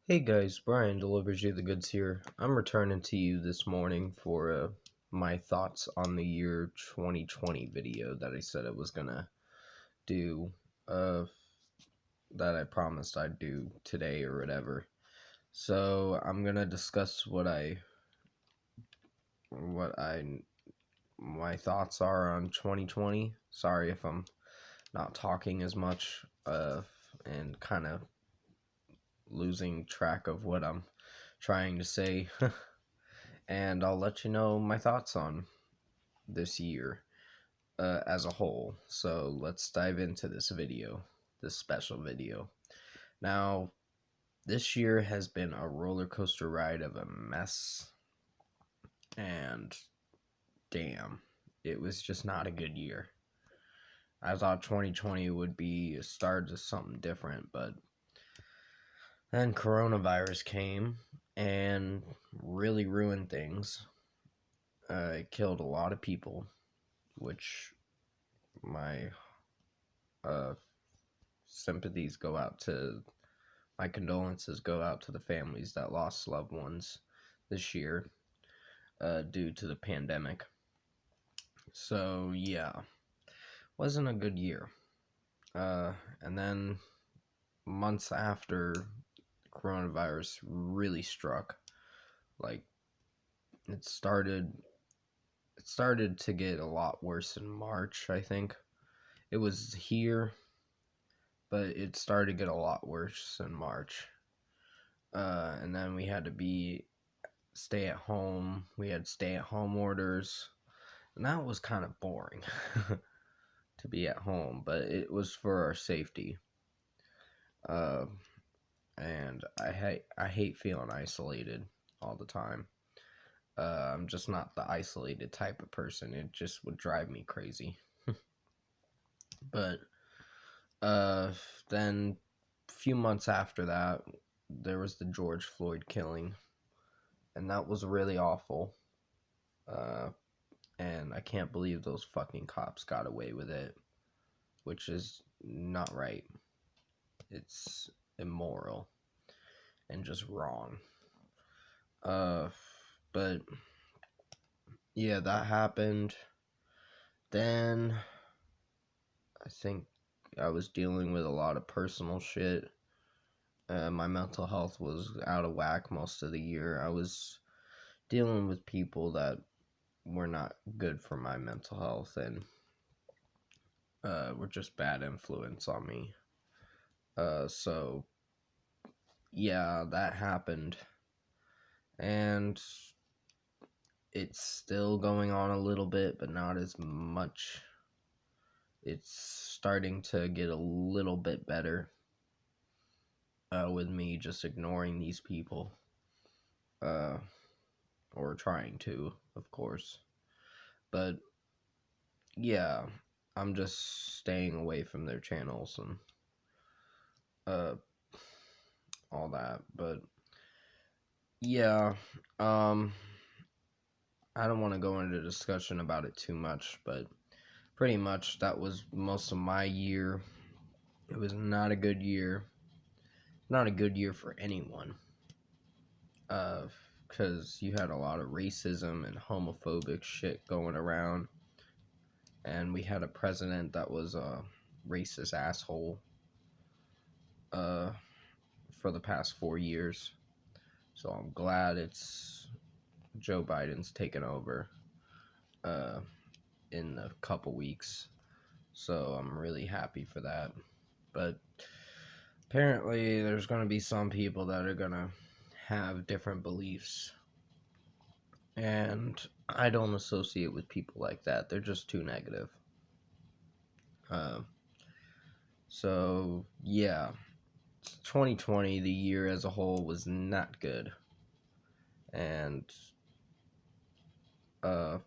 Hey guys, Brian delivers you the goods here. I'm returning to you this morning for my thoughts on the year 2020 video that I said I was gonna do, uh, that I promised I'd do today or whatever. So I'm gonna discuss what I, my thoughts are on 2020. Sorry if I'm not talking as much, and kind of losing track of what I'm trying to say. And I'll let you know my thoughts on this year as a whole. So let's dive into this special video. Now, this year has been a roller coaster ride of a mess, and damn, it was just not a good year. I thought 2020 would be a start to something different, but then coronavirus came and really ruined things. It killed a lot of people, which my uh, sympathies go out to, my condolences go out to the families that lost loved ones this year due to the pandemic. So, yeah, wasn't a good year. And then months after coronavirus really struck, like it started it started to get a lot worse in March, I think. It was here, but it started to get a lot worse in March. And then we had to be stay at home. We had stay at home orders, and that was kind of boring to be at home, but it was for our safety. Uh, and I hate feeling isolated all the time. I'm just not the isolated type of person. It just would drive me crazy. But uh, then a few months after that, there was the George Floyd killing, and that was really awful. Uh, and I can't believe those fucking cops got away with it, which is not right. It's immoral and just wrong. Uh, but yeah, that happened. Then I think I was dealing with a lot of personal shit. My mental health was out of whack most of the year. I was dealing with people that were not good for my mental health and were just bad influence on me. So yeah, that happened, and it's still going on a little bit, but not as much. It's starting to get a little bit better with me just ignoring these people, uh, or trying to, of course. But yeah, I'm just staying away from their channels and uh, all that. But yeah, um, I don't want to go into discussion about it too much, but pretty much that was most of my year. It was not a good year. Not a good year for anyone. Because you had a lot of racism and homophobic shit going around. And we had a president that was a racist asshole uh, for the past 4 years. So I'm glad it's Joe Biden's taken over uh, in a couple weeks. So I'm really happy for that. But apparently, there's going to be some people that are going to have different beliefs. And I don't associate with people like that. They're just too negative. Uh, so, yeah. 2020, the year as a whole, was not good. And uh,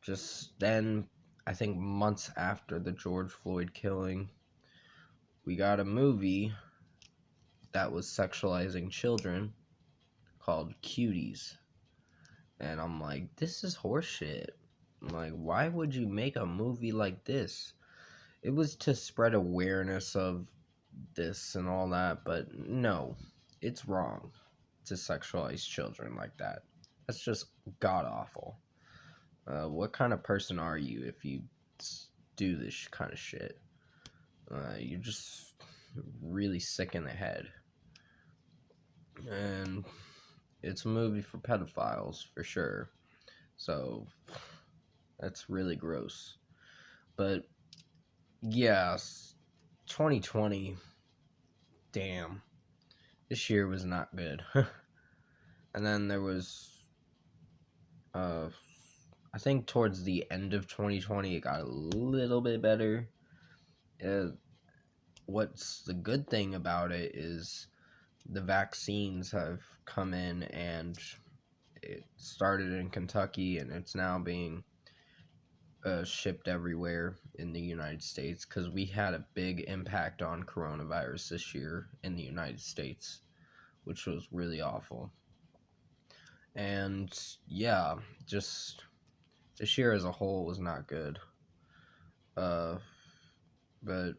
just then, I think months after the George Floyd killing, we got a movie that was sexualizing children called Cuties. And I'm like, this is horseshit. I'm like, why would you make a movie like this? It was to spread awareness of this and all that, but no. it's wrong to sexualize children like that. That's just god awful. What kind of person are you if you do this kind of shit? You're just really sick in the head. And it's a movie for pedophiles, for sure. So, that's really gross. But, yeah, 2020, damn. This year was not good. And then there was, I think towards the end of 2020, it got a little bit better. What's the good thing about it is the vaccines have come in, and it started in Kentucky and it's now being shipped everywhere in the United States, because we had a big impact on coronavirus this year in the United States, which was really awful. And yeah, just this year as a whole was not good. But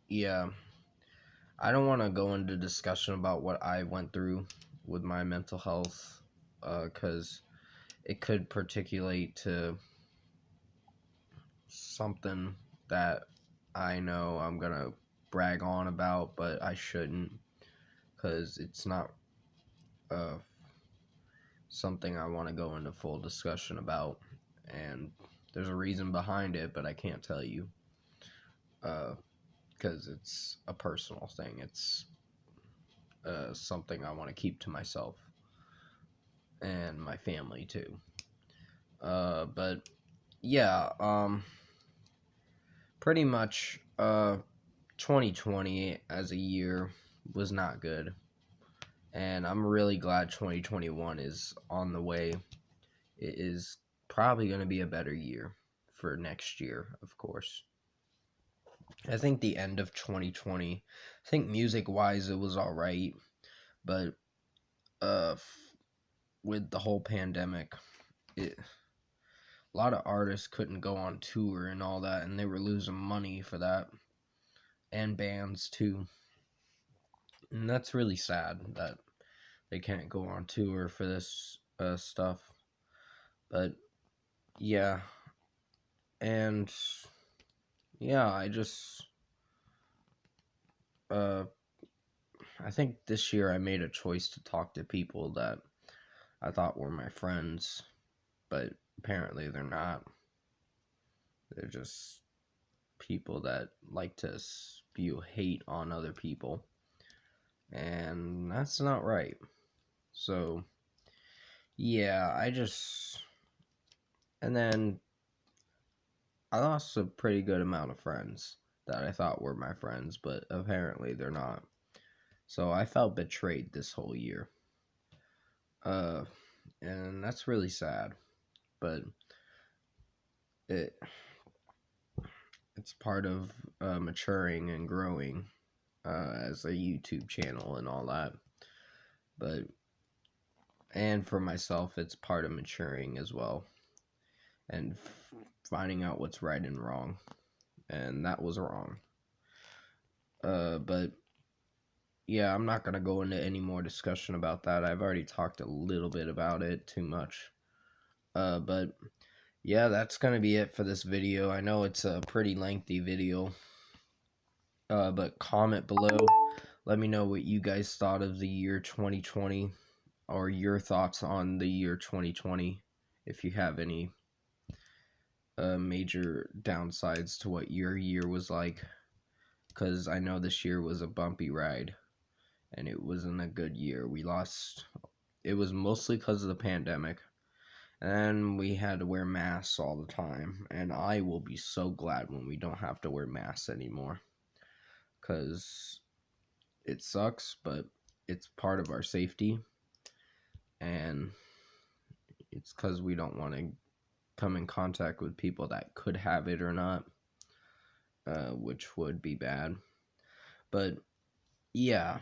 yeah, I don't want to go into discussion about what I went through with my mental health, because it could particulate to something that I know I'm gonna brag on about, but I shouldn't, because it's not something I want to go into full discussion about, and there's a reason behind it, but I can't tell you, because it's a personal thing. It's something I want to keep to myself and my family too. But yeah, pretty much 2020 as a year was not good, and I'm really glad 2021 is on the way. It is probably going to be a better year for next year, of course. I think the end of 2020, I think music wise it was all right, but uh with the whole pandemic, a lot of artists couldn't go on tour and all that, and they were losing money for that, and bands too. And that's really sad that they can't go on tour for this stuff. But yeah, and yeah, uh I think this year I made a choice to talk to people that I thought were my friends, but apparently they're not. They're just people that like to spew hate on other people, and that's not right. So, yeah, and then I lost a pretty good amount of friends that I thought were my friends, but apparently they're not. So I felt betrayed this whole year. Uh, and that's really sad, but it it's part of maturing and growing as a YouTube channel and all that. But and for myself, it's part of maturing as well, and finding out what's right and wrong, and that was wrong. But yeah, I'm not gonna go into any more discussion about that. I've already talked a little bit about it, too much. But yeah, that's gonna be it for this video. I know it's a pretty lengthy video. But comment below. Let me know what you guys thought of the year 2020, or your thoughts on the year 2020, if you have any major downsides to what your year was like, because I know this year was a bumpy ride, and it wasn't a good year. It was mostly because of the pandemic, and we had to wear masks all the time, and I will be so glad when we don't have to wear masks anymore, because it sucks, but it's part of our safety, and it's because we don't want to come in contact with people that could have it or not, which would be bad. But yeah,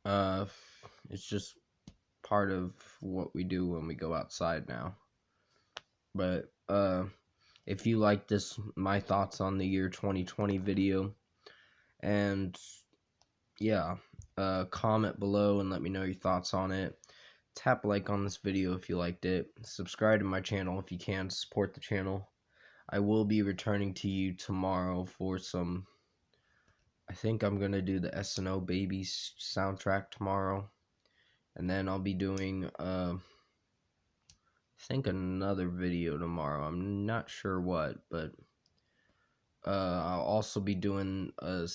uh, it's just part of what we do when we go outside now. But if you like this, my thoughts on the year 2020 video, and yeah, comment below and let me know your thoughts on it. Tap like on this video if you liked it. Subscribe to my channel if you can to support the channel. I will be returning to you tomorrow for some. I think I'm gonna do the SNL Babies soundtrack tomorrow, and then I'll be doing I think another video tomorrow. I'm not sure what, but I'll also be doing a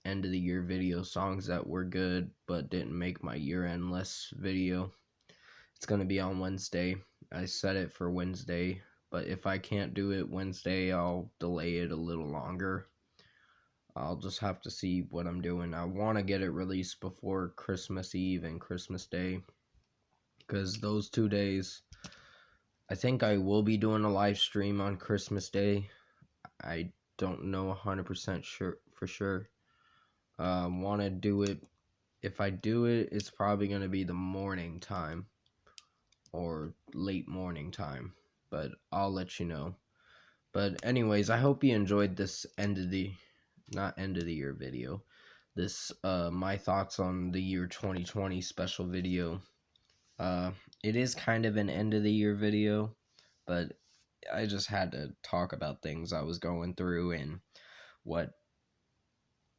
end of the year video, songs that were good but didn't make my year end list video. It's gonna be on Wednesday. I set it for Wednesday, but if I can't do it Wednesday, I'll delay it a little longer. I'll just have to see what I'm doing. I want to get it released before Christmas Eve and Christmas Day, because those 2 days, I think I will be doing a live stream on Christmas Day. I don't know 100% sure for sure. Want to do it. If I do it, it's probably going to be the morning time or late morning time, but I'll let you know. But anyways, I hope you enjoyed this not end of the year video. This my thoughts on the year 2020 special video. It is kind of an end of the year video, but I just had to talk about things I was going through and what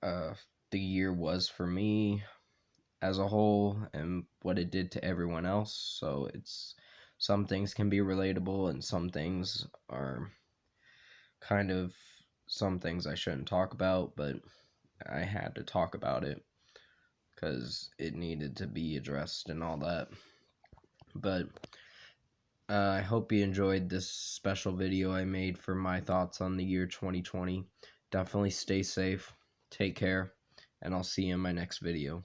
the year was for me as a whole and what it did to everyone else. So it's some things can be relatable and some things are kind of some things I shouldn't talk about, but I had to talk about it because it needed to be addressed and all that. But I hope you enjoyed this special video I made for my thoughts on the year 2020. Definitely stay safe, take care, and I'll see you in my next video.